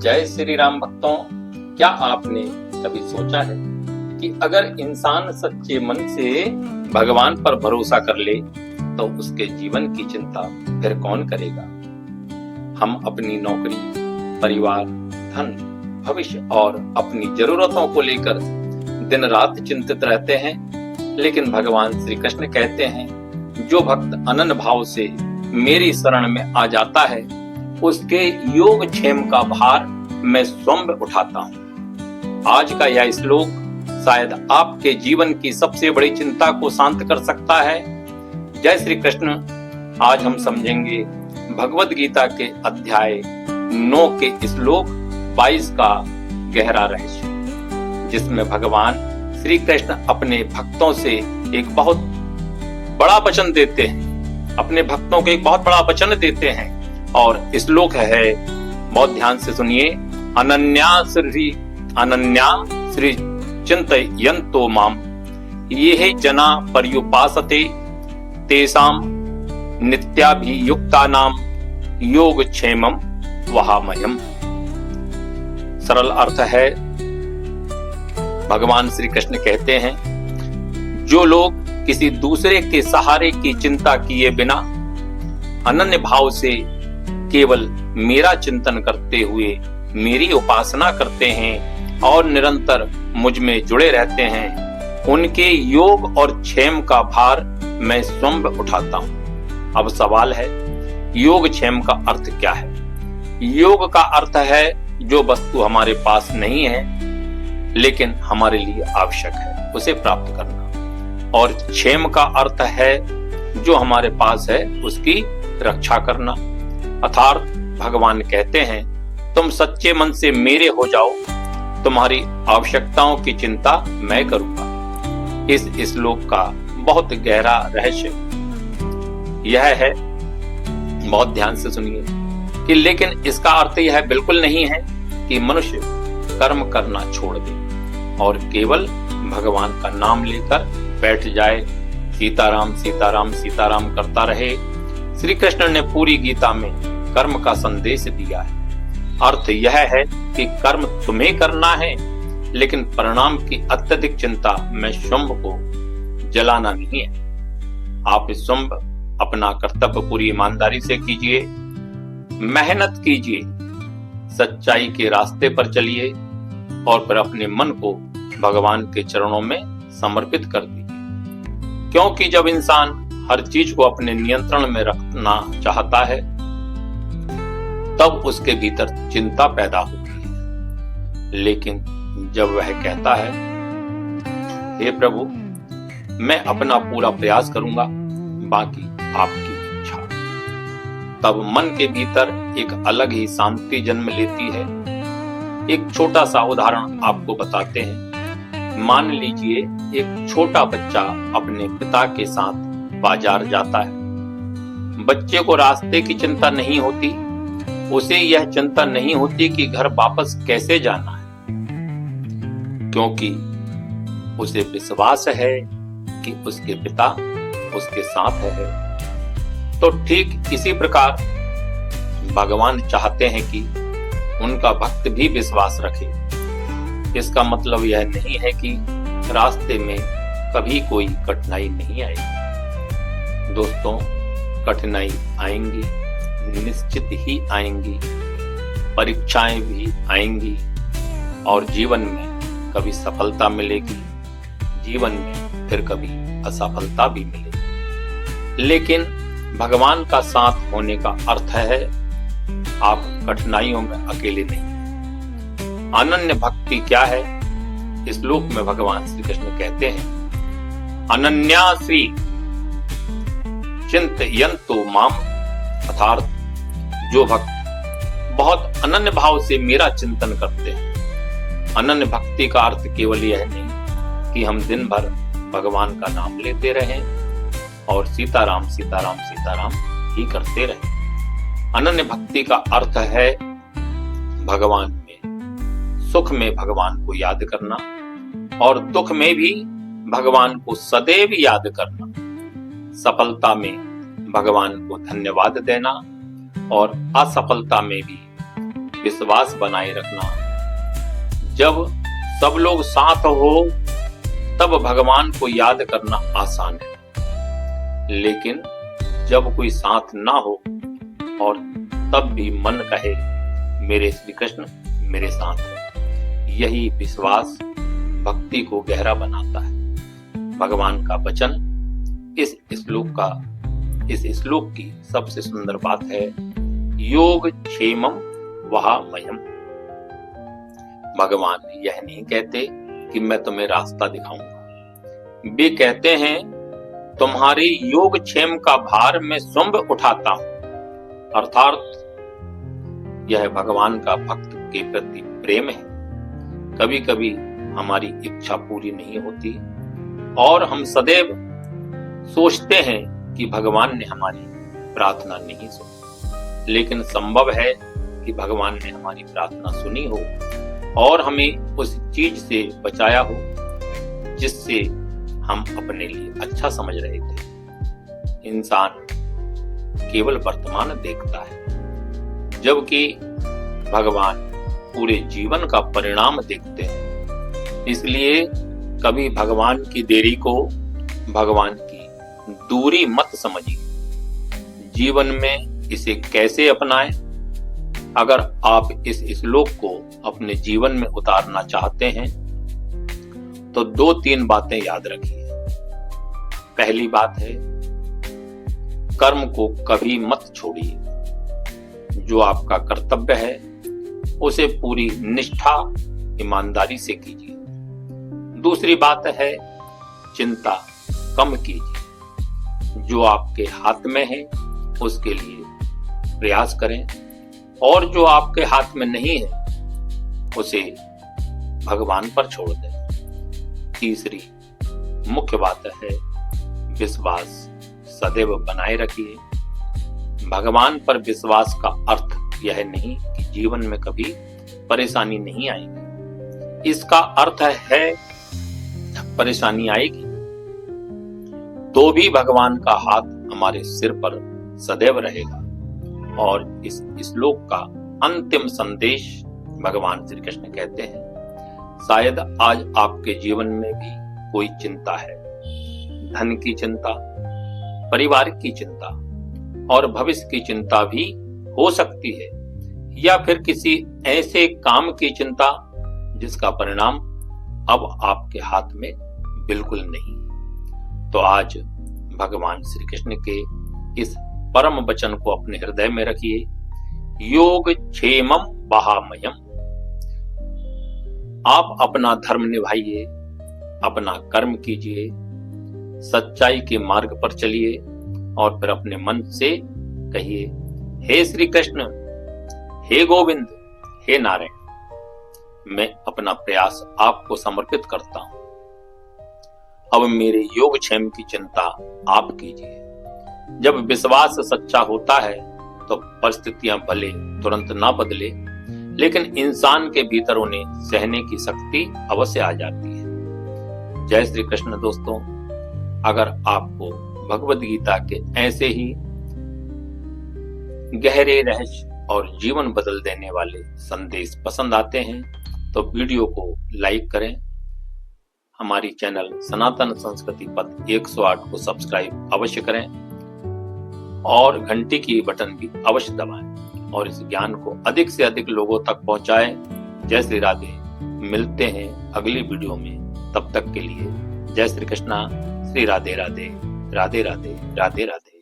जय श्री राम भक्तों, क्या आपने कभी सोचा है कि अगर इंसान सच्चे मन से भगवान पर भरोसा कर ले तो उसके जीवन की चिंता फिर कौन करेगा। हम अपनी नौकरी, परिवार, धन, भविष्य और अपनी जरूरतों को लेकर दिन रात चिंतित रहते हैं, लेकिन भगवान श्री कृष्ण कहते हैं जो भक्त अनन्य भाव से मेरी शरण में आ जाता है उसके योग क्षेम का भार मैं स्वयं उठाता हूँ। आज का यह श्लोक शायद आपके जीवन की सबसे बड़ी चिंता को शांत कर सकता है। जय श्री कृष्ण। आज हम समझेंगे भगवद गीता के अध्याय 9 के श्लोक 22 का गहरा रहस्य, जिसमें भगवान श्री कृष्ण अपने भक्तों से एक बहुत बड़ा वचन देते हैं, अपने भक्तों को एक बहुत बड़ा वचन देते हैं। और श्लोक है, बहुत ध्यान से सुनिए, अनन्या श्री चिंतयन्तो माम ये जना पर्युपासते तेषां नित्याभियुक्तानां योगक्षेमं वहामयम्। सरल अर्थ है, भगवान श्री कृष्ण कहते हैं जो लोग किसी दूसरे के सहारे की चिंता किए बिना अनन्य भाव से केवल मेरा चिंतन करते हुए मेरी उपासना करते हैं और निरंतर मुझ में जुड़े रहते हैं, उनके योग और क्षेम का भार मैं स्वयं उठाता हूं। अब सवाल है, योग क्षेम का अर्थ क्या है? योग का अर्थ है जो वस्तु हमारे पास नहीं है लेकिन हमारे लिए आवश्यक है उसे प्राप्त करना, और क्षेम का अर्थ है जो हमारे पास है उसकी रक्षा करना। अर्थात भगवान कहते हैं तुम सच्चे मन से मेरे हो जाओ, तुम्हारी आवश्यकताओं की चिंता मैं करूंगा। इस श्लोक का बहुत गहरा रहस्य यह है, बहुत ध्यान से सुनिए, कि लेकिन इसका अर्थ यह बिल्कुल नहीं है कि मनुष्य कर्म करना छोड़ दे और केवल भगवान का नाम लेकर बैठ जाए, सीताराम सीताराम सीताराम करता रहे। श्री कृष्ण ने पूरी गीता में कर्म का संदेश दिया है। अर्थ यह है कि कर्म तुम्हें करना है, लेकिन परिणाम की अत्यधिक चिंता में स्वयं को जलाना नहीं है। आप स्वयं अपना कर्तव्य पूरी ईमानदारी से कीजिए, मेहनत कीजिए, सच्चाई के रास्ते पर चलिए और फिर अपने मन को भगवान के चरणों में समर्पित कर दीजिए। क्योंकि जब इंसान हर चीज को अपने नियंत्रण में रखना चाहता है तब उसके भीतर चिंता पैदा होती है, लेकिन जब वह कहता है हे प्रभु मैं अपना पूरा प्रयास करूंगा, बाकी आपकी इच्छा, तब मन के भीतर एक अलग ही शांति जन्म लेती है। एक छोटा सा उदाहरण आपको बताते हैं। मान लीजिए एक छोटा बच्चा अपने पिता के साथ बाजार जाता है। बच्चे को रास्ते की चिंता नहीं होती, उसे यह चिंता नहीं होती कि घर वापस कैसे जाना है, क्योंकि उसे विश्वास है कि उसके पिता उसके साथ है। तो ठीक इसी प्रकार भगवान चाहते हैं कि उनका भक्त भी विश्वास रखे। इसका मतलब यह नहीं है कि रास्ते में कभी कोई कठिनाई नहीं आएगी। दोस्तों, कठिनाई आएंगी, निश्चित ही आएंगी, परीक्षाएं भी आएंगी और जीवन में कभी सफलता मिलेगी, जीवन में फिर कभी असफलता भी मिलेगी। लेकिन भगवान का साथ होने का अर्थ है आप कठिनाइयों में अकेले नहीं। अनन्य भक्ति क्या है? इस श्लोक में भगवान श्री कृष्ण कहते हैं अनन्या श्री चिंतयन्तो माम, अर्थात जो भक्त बहुत अनन्य भाव से मेरा चिंतन करते हैं। अनन्य भक्ति का अर्थ केवल यह नहीं कि हम दिन भर भगवान का नाम लेते रहें और सीताराम सीताराम सीताराम ही करते रहें। अनन्य भक्ति का अर्थ है भगवान में, सुख में भगवान को याद करना और दुख में भी भगवान को सदैव याद करना, सफलता में भगवान को धन्यवाद देना और असफलता में भी विश्वास बनाए रखना। जब सब लोग साथ हो तब भगवान को याद करना आसान है, लेकिन जब कोई साथ ना हो और तब भी मन कहे मेरे श्री कृष्ण मेरे साथ है, यही विश्वास भक्ति को गहरा बनाता है। भगवान का वचन इस श्लोक की सबसे सुंदर बात है, योग क्षेमम वहामयम। भगवान यह नहीं कहते कि मैं तुम्हें रास्ता दिखाऊंगा, वे कहते हैं तुम्हारे योग क्षेम का भार मैं स्वयं उठाता हूं। अर्थात यह भगवान का भक्त के प्रति प्रेम है। कभी कभी हमारी इच्छा पूरी नहीं होती और हम सदैव सोचते हैं कि भगवान ने हमारी प्रार्थना नहीं सुनी, लेकिन संभव है कि भगवान ने हमारी प्रार्थना सुनी हो और हमें उस चीज से बचाया हो जिससे हम अपने लिए अच्छा समझ रहे थे। इंसान केवल वर्तमान देखता है, जबकि भगवान पूरे जीवन का परिणाम देखते हैं। इसलिए कभी भगवान की देरी को भगवान की दूरी मत समझिए। जीवन में इसे कैसे अपनाएं? अगर आप इस श्लोक को अपने जीवन में उतारना चाहते हैं तो 2-3 बातें याद रखिए। पहली बात है, कर्म को कभी मत छोड़िए। जो आपका कर्तव्य है उसे पूरी निष्ठा ईमानदारी से कीजिए। दूसरी बात है, चिंता कम कीजिए। जो आपके हाथ में है उसके लिए प्रयास करें और जो आपके हाथ में नहीं है उसे भगवान पर छोड़ दें। तीसरी मुख्य बात है, विश्वास सदैव बनाए रखिए। भगवान पर विश्वास का अर्थ यह नहीं कि जीवन में कभी परेशानी नहीं आएगी। इसका अर्थ है परेशानी आएगी तो भी भगवान का हाथ हमारे सिर पर सदैव रहेगा। और इस श्लोक का अंतिम संदेश भगवान श्री कृष्ण कहते हैं, शायद आज आपके जीवन में भी कोई चिंता है, धन की चिंता, परिवार की चिंता और भविष्य की चिंता भी हो सकती है, या फिर किसी ऐसे काम की चिंता जिसका परिणाम अब आपके हाथ में बिल्कुल नहीं। तो आज भगवान श्री कृष्ण के इस परम वचन को अपने हृदय में रखिए, योग क्षेमम वहामयम। आप अपना धर्म निभाइए, अपना कर्म कीजिए, सच्चाई के मार्ग पर चलिए और फिर अपने मन से कहिए, हे श्री कृष्ण, हे गोविंद, हे नारायण, मैं अपना प्रयास आपको समर्पित करता हूं। अब मेरे योगक्षेम की चिंता आप कीजिए। जब विश्वास सच्चा होता है तो परिस्थितियां भले तुरंत ना बदले, लेकिन इंसान के भीतर उन्हें सहने की शक्ति अवश्य आ जाती है। जय श्री कृष्ण दोस्तों, अगर आपको भगवद गीता के ऐसे ही गहरे रहस्य और जीवन बदल देने वाले संदेश पसंद आते हैं तो वीडियो को लाइक करें, हमारी चैनल सनातन संस्कृति पथ 108 को सब्सक्राइब अवश्य करें और घंटी की बटन भी अवश्य दबाएं और इस ज्ञान को अधिक से अधिक लोगों तक पहुंचाएं। जय श्री राधे। मिलते हैं अगली वीडियो में, तब तक के लिए जय श्री कृष्णा। श्री राधे राधे, राधे राधे, राधे राधे।